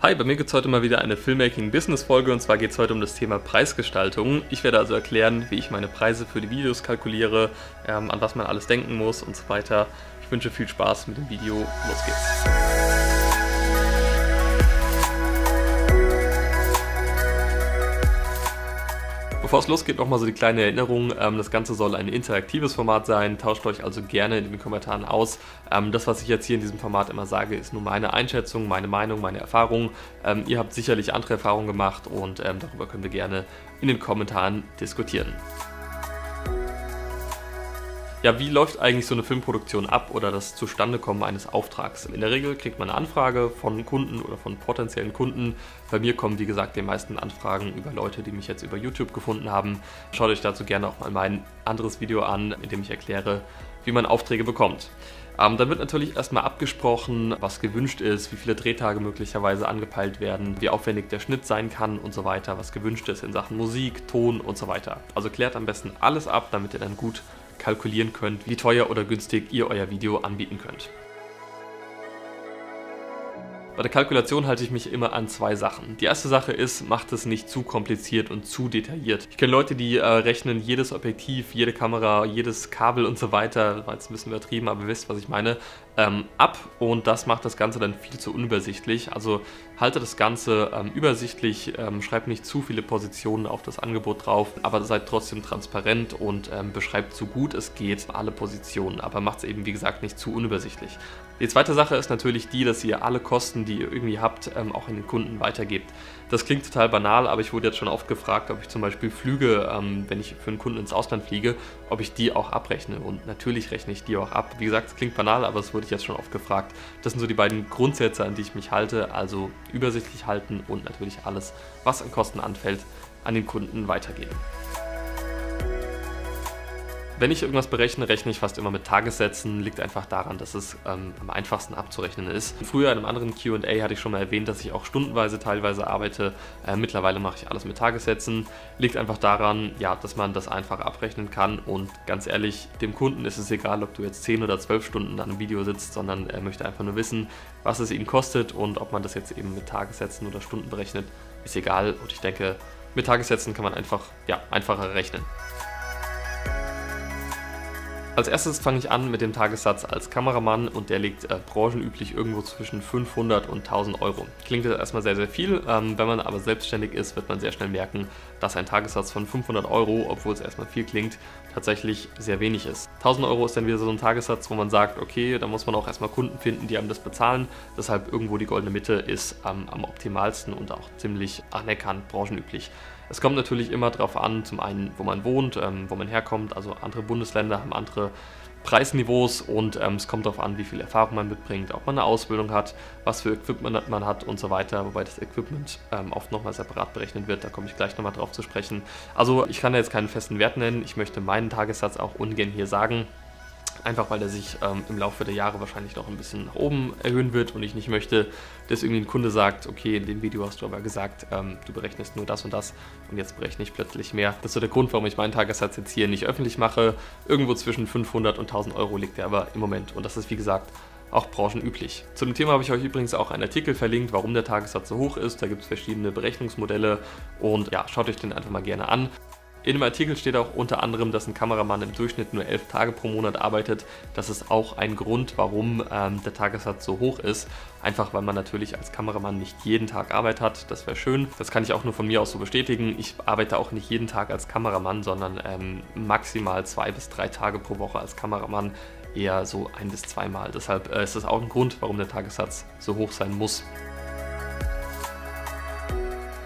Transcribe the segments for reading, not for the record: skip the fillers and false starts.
Hi, bei mir gibt es heute mal wieder eine Filmmaking-Business-Folge und zwar geht es heute um das Thema Preisgestaltung. Ich werde also erklären, wie ich meine Preise für die Videos kalkuliere, an was man alles denken muss und so weiter. Ich wünsche viel Spaß mit dem Video. Los geht's! Bevor es losgeht, nochmal so die kleine Erinnerung, das Ganze soll ein interaktives Format sein, tauscht euch also gerne in den Kommentaren aus. Das, was ich jetzt hier in diesem Format immer sage, ist nur meine Einschätzung, meine Meinung, meine Erfahrung. Ihr habt sicherlich andere Erfahrungen gemacht und darüber können wir gerne in den Kommentaren diskutieren. Ja, wie läuft eigentlich so eine Filmproduktion ab oder das Zustandekommen eines Auftrags? In der Regel kriegt man eine Anfrage von Kunden oder von potenziellen Kunden. Bei mir kommen, wie gesagt, die meisten Anfragen über Leute, die mich jetzt über YouTube gefunden haben. Schaut euch dazu gerne auch mal mein anderes Video an, in dem ich erkläre, wie man Aufträge bekommt. Dann wird natürlich erstmal abgesprochen, was gewünscht ist, wie viele Drehtage möglicherweise angepeilt werden, wie aufwendig der Schnitt sein kann und so weiter, was gewünscht ist in Sachen Musik, Ton und so weiter. Also klärt am besten alles ab, damit ihr dann gut kalkulieren könnt, wie teuer oder günstig ihr euer Video anbieten könnt. Bei der Kalkulation halte ich mich immer an zwei Sachen. Die erste Sache ist, macht es nicht zu kompliziert und zu detailliert. Ich kenne Leute, die rechnen jedes Objektiv, jede Kamera, jedes Kabel und so weiter, war jetzt ein bisschen übertrieben, aber ihr wisst, was ich meine, ab und das macht das Ganze dann viel zu unübersichtlich. Also haltet das Ganze übersichtlich, schreibt nicht zu viele Positionen auf das Angebot drauf, aber seid trotzdem transparent und beschreibt so gut es geht alle Positionen, aber macht es eben wie gesagt nicht zu unübersichtlich. Die zweite Sache ist natürlich die, dass ihr alle Kosten, die ihr irgendwie habt, auch an den Kunden weitergebt. Das klingt total banal, aber ich wurde jetzt schon oft gefragt, ob ich zum Beispiel Flüge, wenn ich für einen Kunden ins Ausland fliege, ob ich die auch abrechne. Und natürlich rechne ich die auch ab. Wie gesagt, es klingt banal, aber es wurde ich jetzt schon oft gefragt. Das sind so die beiden Grundsätze, an die ich mich halte. Also übersichtlich halten und natürlich alles, was an Kosten anfällt, an den Kunden weitergeben. Wenn ich irgendwas berechne, rechne ich fast immer mit Tagessätzen, liegt einfach daran, dass es am einfachsten abzurechnen ist. Früher in einem anderen Q&A hatte ich schon mal erwähnt, dass ich auch stundenweise teilweise arbeite. Mittlerweile mache ich alles mit Tagessätzen. Liegt einfach daran, ja, dass man das einfach abrechnen kann und ganz ehrlich, dem Kunden ist es egal, ob du jetzt 10 oder 12 Stunden an einem Video sitzt, sondern er möchte einfach nur wissen, was es ihm kostet und ob man das jetzt eben mit Tagessätzen oder Stunden berechnet, ist egal und ich denke, mit Tagessätzen kann man einfach, ja, einfacher rechnen. Als erstes fange ich an mit dem Tagessatz als Kameramann und der liegt branchenüblich irgendwo zwischen 500 und 1000 Euro. Klingt jetzt erstmal sehr, sehr viel, wenn man aber selbstständig ist, wird man sehr schnell merken, dass ein Tagessatz von 500 Euro, obwohl es erstmal viel klingt, tatsächlich sehr wenig ist. 1000 Euro ist dann wieder so ein Tagessatz, wo man sagt, okay, da muss man auch erstmal Kunden finden, die einem das bezahlen, deshalb irgendwo die goldene Mitte ist am optimalsten und auch ziemlich anerkannt, branchenüblich. Es kommt natürlich immer darauf an, zum einen, wo man wohnt, wo man herkommt, also andere Bundesländer haben andere Preisniveaus und es kommt darauf an, wie viel Erfahrung man mitbringt, ob man eine Ausbildung hat, was für Equipment man hat und so weiter, wobei das Equipment oft nochmal separat berechnet wird, da komme ich gleich nochmal drauf zu sprechen. Also ich kann jetzt keinen festen Wert nennen, ich möchte meinen Tagessatz auch ungern hier sagen. Einfach weil er sich im Laufe der Jahre wahrscheinlich noch ein bisschen nach oben erhöhen wird und ich nicht möchte, dass irgendwie ein Kunde sagt, okay, in dem Video hast du aber gesagt, du berechnest nur das und das und jetzt berechne ich plötzlich mehr. Das ist so der Grund, warum ich meinen Tagessatz jetzt hier nicht öffentlich mache. Irgendwo zwischen 500 und 1000 Euro liegt er aber im Moment und das ist wie gesagt auch branchenüblich. Zu dem Thema habe ich euch übrigens auch einen Artikel verlinkt, warum der Tagessatz so hoch ist. Da gibt es verschiedene Berechnungsmodelle und ja, schaut euch den einfach mal gerne an. In dem Artikel steht auch unter anderem, dass ein Kameramann im Durchschnitt nur 11 Tage pro Monat arbeitet. Das ist auch ein Grund, warum der Tagessatz so hoch ist. Einfach weil man natürlich als Kameramann nicht jeden Tag Arbeit hat. Das wäre schön. Das kann ich auch nur von mir aus so bestätigen. Ich arbeite auch nicht jeden Tag als Kameramann, sondern maximal 2 bis 3 Tage pro Woche als Kameramann. Eher so 1 bis 2 Mal. Deshalb ist das auch ein Grund, warum der Tagessatz so hoch sein muss.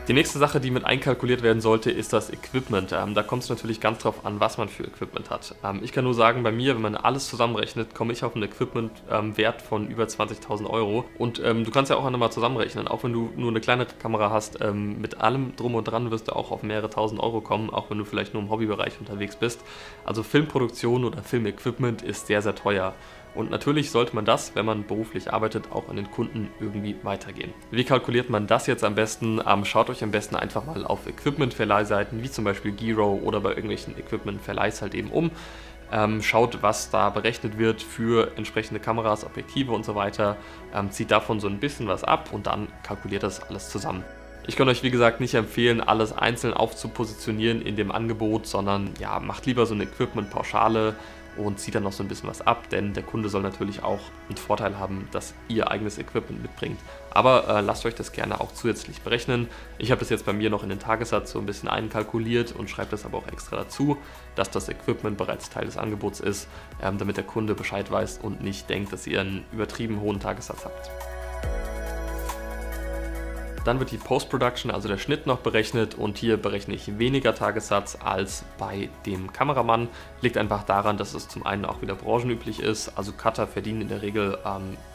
Die nächste Sache, die mit einkalkuliert werden sollte, ist das Equipment. Da kommt es natürlich ganz drauf an, was man für Equipment hat. Ich kann nur sagen, bei mir, wenn man alles zusammenrechnet, komme ich auf einen Equipment-Wert von über 20.000 Euro. Und du kannst ja auch einmal zusammenrechnen, auch wenn du nur eine kleine Kamera hast, mit allem drum und dran wirst du auch auf mehrere tausend Euro kommen, auch wenn du vielleicht nur im Hobbybereich unterwegs bist. Also Filmproduktion oder Filmequipment ist sehr, sehr teuer. Und natürlich sollte man das, wenn man beruflich arbeitet, auch an den Kunden irgendwie weitergehen. Wie kalkuliert man das jetzt am besten? Schaut euch am besten einfach mal auf Equipment-Verleihseiten, wie zum Beispiel Giro oder bei irgendwelchen Equipment-Verleihs halt eben um. schaut, was da berechnet wird für entsprechende Kameras, Objektive und so weiter, zieht davon so ein bisschen was ab und dann kalkuliert das alles zusammen. Ich kann euch wie gesagt nicht empfehlen, alles einzeln aufzupositionieren in dem Angebot, sondern ja, macht lieber so eine Equipment-Pauschale und zieht dann noch so ein bisschen was ab, denn der Kunde soll natürlich auch einen Vorteil haben, dass ihr eigenes Equipment mitbringt. Aber lasst euch das gerne auch zusätzlich berechnen. Ich habe das jetzt bei mir noch in den Tagessatz so ein bisschen einkalkuliert und schreibe das aber auch extra dazu, dass das Equipment bereits Teil des Angebots ist, damit der Kunde Bescheid weiß und nicht denkt, dass ihr einen übertrieben hohen Tagessatz habt. Dann wird die Post-Production, also der Schnitt, noch berechnet und hier berechne ich weniger Tagessatz als bei dem Kameramann. Liegt einfach daran, dass es zum einen auch wieder branchenüblich ist, also Cutter verdienen in der Regel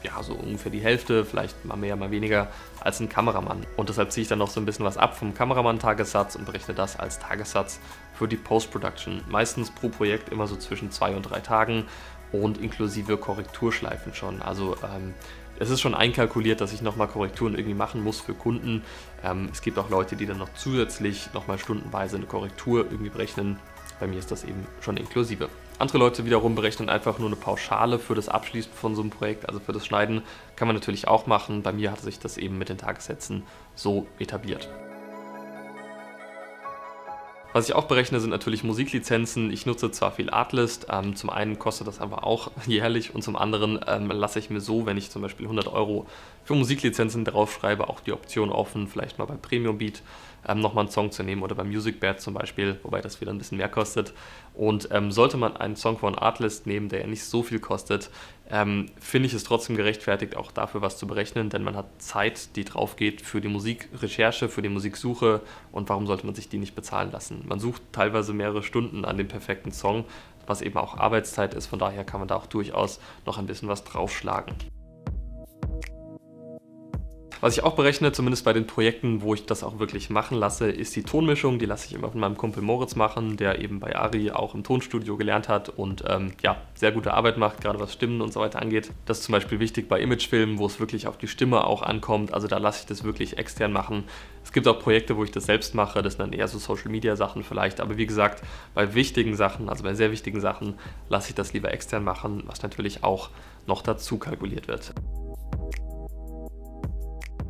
ja, so ungefähr die Hälfte, vielleicht mal mehr, mal weniger als ein Kameramann. Und deshalb ziehe ich dann noch so ein bisschen was ab vom Kameramann-Tagessatz und berechne das als Tagessatz für die Post-Production. Meistens pro Projekt immer so zwischen 2 und 3 Tagen und inklusive Korrekturschleifen schon. Also es ist schon einkalkuliert, dass ich nochmal Korrekturen irgendwie machen muss für Kunden. Es gibt auch Leute, die dann noch zusätzlich nochmal stundenweise eine Korrektur irgendwie berechnen. Bei mir ist das eben schon inklusive. Andere Leute wiederum berechnen einfach nur eine Pauschale für das Abschließen von so einem Projekt, also für das Schneiden. Kann man natürlich auch machen. Bei mir hat sich das eben mit den Tagessätzen so etabliert. Was ich auch berechne, sind natürlich Musiklizenzen. Ich nutze zwar viel Artlist, zum einen kostet das aber auch jährlich und zum anderen lasse ich mir so, wenn ich zum Beispiel 100 € für Musiklizenzen draufschreibe, auch die Option offen, vielleicht mal bei Premium Beat nochmal einen Song zu nehmen oder bei MusicBed zum Beispiel, wobei das wieder ein bisschen mehr kostet. Und sollte man einen Song von Artlist nehmen, der ja nicht so viel kostet, finde ich es trotzdem gerechtfertigt, auch dafür was zu berechnen, denn man hat Zeit, die drauf geht für die Musikrecherche, für die Musiksuche und warum sollte man sich die nicht bezahlen lassen? Man sucht teilweise mehrere Stunden an dem perfekten Song, was eben auch Arbeitszeit ist, von daher kann man da auch durchaus noch ein bisschen was draufschlagen. Was ich auch berechne, zumindest bei den Projekten, wo ich das auch wirklich machen lasse, ist die Tonmischung. Die lasse ich immer von meinem Kumpel Moritz machen, der eben bei Ari auch im Tonstudio gelernt hat und ja, sehr gute Arbeit macht, gerade was Stimmen und so weiter angeht. Das ist zum Beispiel wichtig bei Imagefilmen, wo es wirklich auf die Stimme auch ankommt. Also da lasse ich das wirklich extern machen. Es gibt auch Projekte, wo ich das selbst mache. Das sind dann eher so Social-Media-Sachen vielleicht. Aber wie gesagt, bei wichtigen Sachen, also bei sehr wichtigen Sachen, lasse ich das lieber extern machen, was natürlich auch noch dazu kalkuliert wird.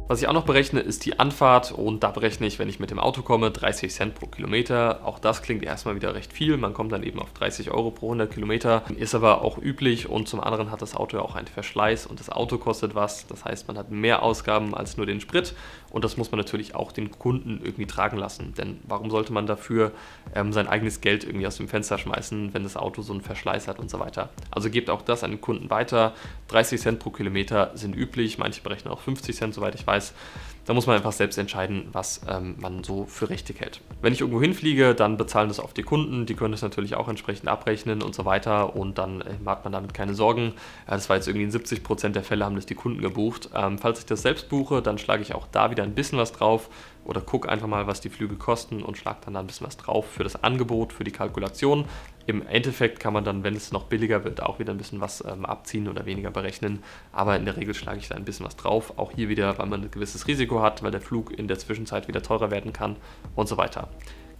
Was ich auch noch berechne, ist die Anfahrt und da berechne ich, wenn ich mit dem Auto komme, 30 Cent pro Kilometer. Auch das klingt erstmal wieder recht viel, man kommt dann eben auf 30 € pro 100 Kilometer, ist aber auch üblich und zum anderen hat das Auto ja auch einen Verschleiß und das Auto kostet was. Das heißt, man hat mehr Ausgaben als nur den Sprit und das muss man natürlich auch den Kunden irgendwie tragen lassen. Denn warum sollte man dafür sein eigenes Geld irgendwie aus dem Fenster schmeißen, wenn das Auto so einen Verschleiß hat und so weiter. Also gebt auch das an den Kunden weiter. 30 Cent pro Kilometer sind üblich, manche berechnen auch 50 Cent, soweit ich weiß. Da muss man einfach selbst entscheiden, was man so für richtig hält. Wenn ich irgendwo hinfliege, dann bezahlen das oft die Kunden, die können das natürlich auch entsprechend abrechnen und so weiter und dann hat man damit keine Sorgen. Das war jetzt irgendwie in 70% der Fälle haben das die Kunden gebucht. Falls ich das selbst buche, dann schlage ich auch da wieder ein bisschen was drauf oder gucke einfach mal, was die Flüge kosten und schlage dann da ein bisschen was drauf für das Angebot, für die Kalkulation. Im Endeffekt kann man dann, wenn es noch billiger wird, auch wieder ein bisschen was abziehen oder weniger berechnen. Aber in der Regel schlage ich da ein bisschen was drauf. Auch hier wieder, weil man ein gewisses Risiko hat, weil der Flug in der Zwischenzeit wieder teurer werden kann und so weiter.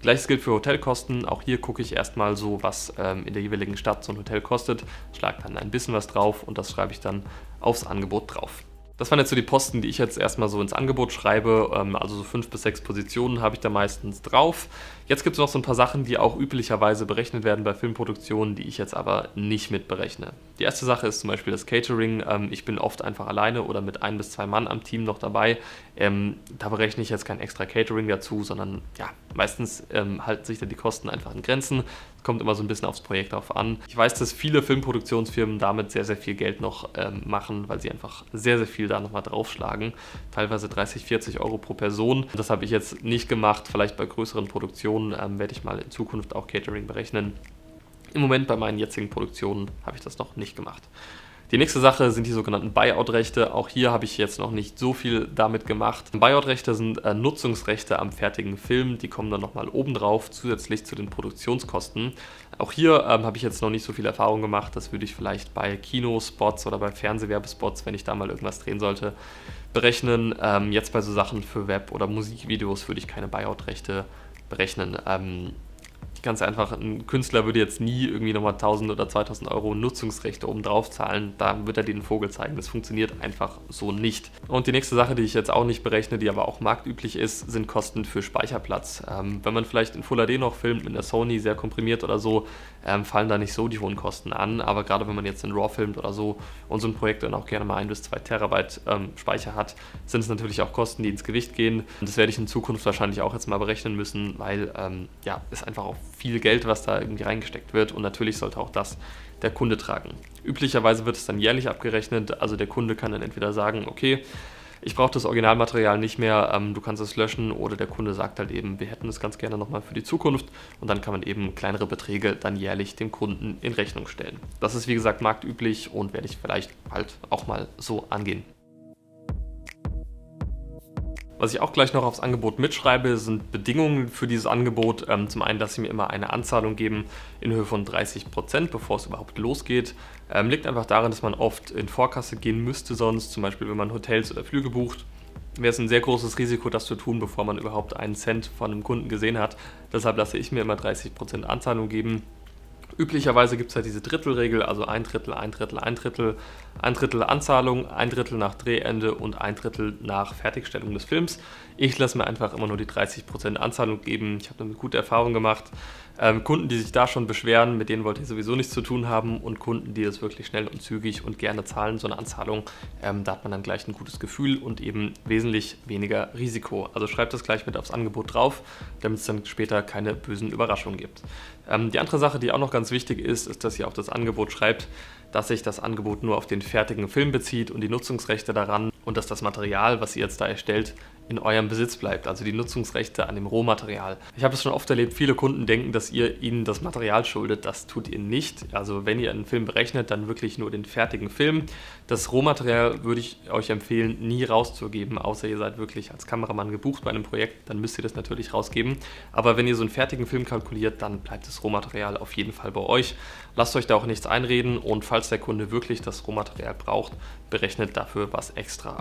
Gleiches gilt für Hotelkosten. Auch hier gucke ich erstmal so, was in der jeweiligen Stadt so ein Hotel kostet. Schlage dann ein bisschen was drauf und das schreibe ich dann aufs Angebot drauf. Das waren jetzt so die Posten, die ich jetzt erstmal so ins Angebot schreibe, also so 5 bis 6 Positionen habe ich da meistens drauf. Jetzt gibt es noch so ein paar Sachen, die auch üblicherweise berechnet werden bei Filmproduktionen, die ich jetzt aber nicht mit berechne. Die erste Sache ist zum Beispiel das Catering. Ich bin oft einfach alleine oder mit 1 bis 2 Mann am Team noch dabei. Da berechne ich jetzt kein extra Catering dazu, sondern ja, meistens halten sich da die Kosten einfach in Grenzen. Kommt immer so ein bisschen aufs Projekt drauf an. Ich weiß, dass viele Filmproduktionsfirmen damit sehr, sehr viel Geld noch machen, weil sie einfach sehr, sehr viel da nochmal draufschlagen. Teilweise 30, 40 € pro Person. Das habe ich jetzt nicht gemacht. Vielleicht bei größeren Produktionen werde ich mal in Zukunft auch Catering berechnen. Im Moment bei meinen jetzigen Produktionen habe ich das noch nicht gemacht. Die nächste Sache sind die sogenannten Buyout-Rechte. Auch hier habe ich jetzt noch nicht so viel damit gemacht. Buyout-Rechte sind Nutzungsrechte am fertigen Film. Die kommen dann nochmal obendrauf, zusätzlich zu den Produktionskosten. Auch hier habe ich jetzt noch nicht so viel Erfahrung gemacht. Das würde ich vielleicht bei Kinospots oder bei Fernsehwerbespots, wenn ich da mal irgendwas drehen sollte, berechnen. Jetzt bei so Sachen für Web- oder Musikvideos würde ich keine Buyout-Rechte berechnen. Die Ganz einfach, ein Künstler würde jetzt nie irgendwie nochmal 1000 oder 2000 Euro Nutzungsrechte oben drauf zahlen. Da wird er dir den Vogel zeigen. Das funktioniert einfach so nicht. Und die nächste Sache, die ich jetzt auch nicht berechne, die aber auch marktüblich ist, sind Kosten für Speicherplatz. Wenn man vielleicht in Full HD noch filmt mit einer Sony, sehr komprimiert oder so, fallen da nicht so die hohen Kosten an. Aber gerade wenn man jetzt in RAW filmt oder so und so ein Projekt dann auch gerne mal 1 bis 2 Terabyte Speicher hat, sind es natürlich auch Kosten, die ins Gewicht gehen. Und das werde ich in Zukunft wahrscheinlich auch jetzt mal berechnen müssen, weil ja, ist einfach auch viel Geld, was da irgendwie reingesteckt wird, und natürlich sollte auch das der Kunde tragen. Üblicherweise wird es dann jährlich abgerechnet, also der Kunde kann dann entweder sagen, okay, ich brauche das Originalmaterial nicht mehr, du kannst es löschen, oder der Kunde sagt halt eben, wir hätten es ganz gerne nochmal für die Zukunft, und dann kann man eben kleinere Beträge dann jährlich dem Kunden in Rechnung stellen. Das ist wie gesagt marktüblich und werde ich vielleicht halt auch mal so angehen. Was ich auch gleich noch aufs Angebot mitschreibe, sind Bedingungen für dieses Angebot. Zum einen, dass sie mir immer eine Anzahlung geben in Höhe von 30%, bevor es überhaupt losgeht. Liegt einfach daran, dass man oft in Vorkasse gehen müsste sonst, zum Beispiel wenn man Hotels oder Flüge bucht. Wäre es ein sehr großes Risiko, das zu tun, bevor man überhaupt einen Cent von einem Kunden gesehen hat. Deshalb lasse ich mir immer 30% Anzahlung geben. Üblicherweise gibt es halt diese Drittelregel, also ein Drittel, ein Drittel, ein Drittel, ein Drittel Anzahlung, ein Drittel nach Drehende und ein Drittel nach Fertigstellung des Films. Ich lasse mir einfach immer nur die 30% Anzahlung geben. Ich habe damit gute Erfahrungen gemacht. Kunden, die sich da schon beschweren, mit denen wollte ich sowieso nichts zu tun haben, und Kunden, die das wirklich schnell und zügig und gerne zahlen, so eine Anzahlung, da hat man dann gleich ein gutes Gefühl und eben wesentlich weniger Risiko. Also schreibt das gleich mit aufs Angebot drauf, damit es dann später keine bösen Überraschungen gibt. Die andere Sache, die auch noch ganz wichtig ist, ist, dass ihr auf das Angebot schreibt, dass sich das Angebot nur auf den fertigen Film bezieht und die Nutzungsrechte daran, und dass das Material, was ihr jetzt da erstellt, in eurem Besitz bleibt, also die Nutzungsrechte an dem Rohmaterial. Ich habe es schon oft erlebt, viele Kunden denken, dass ihr ihnen das Material schuldet. Das tut ihr nicht. Also wenn ihr einen Film berechnet, dann wirklich nur den fertigen Film. Das Rohmaterial würde ich euch empfehlen, nie rauszugeben, außer ihr seid wirklich als Kameramann gebucht bei einem Projekt, dann müsst ihr das natürlich rausgeben. Aber wenn ihr so einen fertigen Film kalkuliert, dann bleibt das Rohmaterial auf jeden Fall bei euch. Lasst euch da auch nichts einreden, und falls der Kunde wirklich das Rohmaterial braucht, berechnet dafür was extra.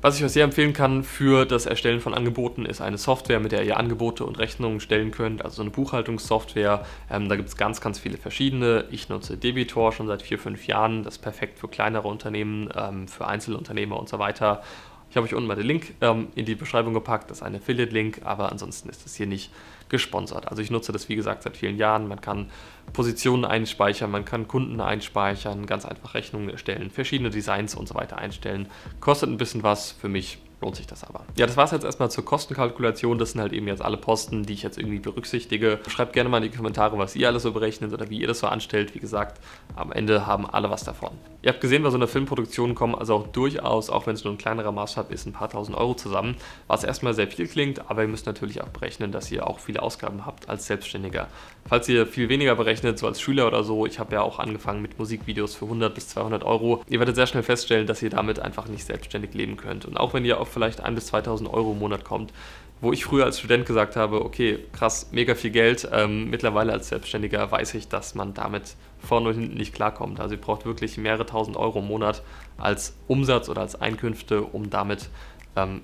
Was ich euch sehr empfehlen kann für das Erstellen von Angeboten, ist eine Software, mit der ihr Angebote und Rechnungen stellen könnt, also eine Buchhaltungssoftware. Da gibt es ganz, ganz viele verschiedene. Ich nutze Debitor schon seit 4-5 Jahren, das ist perfekt für kleinere Unternehmen, für Einzelunternehmer und so weiter. Ich habe euch unten mal den Link in die Beschreibung gepackt, das ist ein Affiliate-Link, aber ansonsten ist das hier nicht gesponsert. Also ich nutze das wie gesagt seit vielen Jahren. Man kann Positionen einspeichern, man kann Kunden einspeichern, ganz einfach Rechnungen erstellen, verschiedene Designs und so weiter einstellen. Kostet ein bisschen was, für mich lohnt sich das aber. Ja, das war es jetzt erstmal zur Kostenkalkulation. Das sind halt eben jetzt alle Posten, die ich jetzt irgendwie berücksichtige. Schreibt gerne mal in die Kommentare, was ihr alles so berechnet oder wie ihr das so anstellt. Wie gesagt, am Ende haben alle was davon. Ihr habt gesehen, bei so einer Filmproduktion kommen also auch durchaus, auch wenn es nur ein kleinerer Maßstab ist, ein paar tausend Euro zusammen, was erstmal sehr viel klingt, aber ihr müsst natürlich auch berechnen, dass ihr auch viele Ausgaben habt als Selbstständiger. Falls ihr viel weniger berechnet, so als Schüler oder so, ich habe ja auch angefangen mit Musikvideos für 100 bis 200 Euro, ihr werdet sehr schnell feststellen, dass ihr damit einfach nicht selbstständig leben könnt. Und auch wenn ihr auf vielleicht 1.000 bis 2.000 Euro im Monat kommt, wo ich früher als Student gesagt habe, okay, krass, mega viel Geld, mittlerweile als Selbstständiger weiß ich, dass man damit vorne und hinten nicht klarkommt. Also ihr braucht wirklich mehrere tausend Euro im Monat als Umsatz oder als Einkünfte, um damit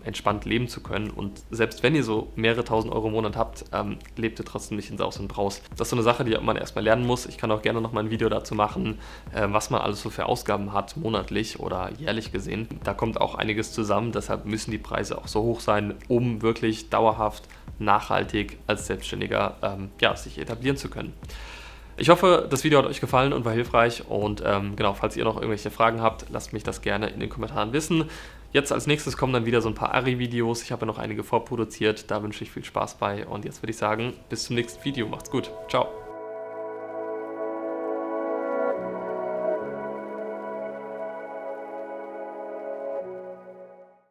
entspannt leben zu können. Und selbst wenn ihr so mehrere tausend Euro im Monat habt, lebt ihr trotzdem nicht in Saus und Braus. Das ist so eine Sache, die man erstmal lernen muss. Ich kann auch gerne noch mal ein Video dazu machen, was man alles so für Ausgaben hat, monatlich oder jährlich gesehen. Da kommt auch einiges zusammen, deshalb müssen die Preise auch so hoch sein, um wirklich dauerhaft, nachhaltig als Selbstständiger ja, sich etablieren zu können. Ich hoffe, das Video hat euch gefallen und war hilfreich, und genau, falls ihr noch irgendwelche Fragen habt, lasst mich das gerne in den Kommentaren wissen. Jetzt als nächstes kommen dann wieder so ein paar Ari-Videos. Ich habe ja noch einige vorproduziert, da wünsche ich viel Spaß bei, und jetzt würde ich sagen, bis zum nächsten Video. Macht's gut. Ciao.